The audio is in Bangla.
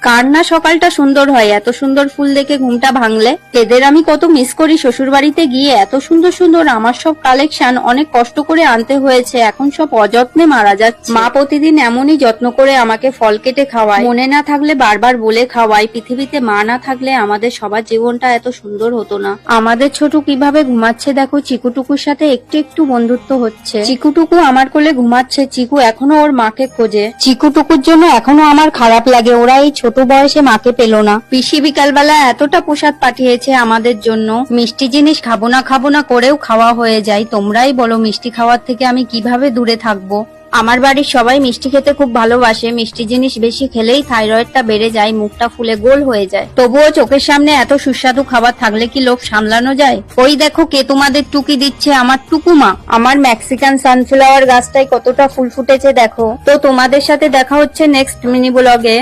কার না সকালটা সুন্দর হয়, এত সুন্দর ফুল দেখে ঘুমটা ভাঙলে। এদের আমি কত মিস করি। শ্বশুর বাড়িতে গিয়ে এত সুন্দর সুন্দর আমার সব কালেকশন অনেক কষ্ট করে আনতে হয়েছে, এখন সব অযত্নে মারা যাচ্ছে। মা প্রতিদিন এমনই যত্ন করে আমাকে ফল কেটে খাওয়ায়, মনে না থাকলে বারবার বলে খাওয়ায়। পৃথিবীতে মা না থাকলে আমাদের সবার জীবনটা এত সুন্দর হতো না। আমাদের ছোট কিভাবে ঘুমাচ্ছে দেখো, চিকুটুকুর সাথে একটু একটু বন্ধুত্ব হচ্ছে। চিকুটুকু আমার কোলে ঘুমাচ্ছে, চিকু এখনো ওর মাকে খোঁজে। চিকুটুকুর জন্য এখনো আমার খারাপ লাগে, ওরা এই ছোট বয়সে মাকে পেল না। পিসি বিকালবেলা এতটা প্রসাদ পাঠিয়েছে আমাদের জন্য, মিষ্টি জিনিস খাবো না করেও খাওয়া হয়ে যায়। তোমরাই বলো মিষ্টি খাওয়ার থেকে আমি কিভাবে দূরে থাকবো। আমার বাড়ির সবাই মিষ্টি খেতে খুব ভালোবাসে, মিষ্টি জিনিস বেশি খেলেই থাইরয়েডটা বেড়ে যায়, মুখটা ফুলে গোল হয়ে যায়। তবুও চোখের সামনে এত সুস্বাদু খাবার থাকলে কি লোভ সামলানো যায়? ওই দেখো কে তোমাদের টুকি দিচ্ছে, আমার টুকুমা। আমার মেক্সিকান সানফ্লাওয়ার গাছটায় কতটা ফুল ফুটেছে দেখো। তো তোমাদের সাথে দেখা হচ্ছে নেক্সট মিনি ব্লগে।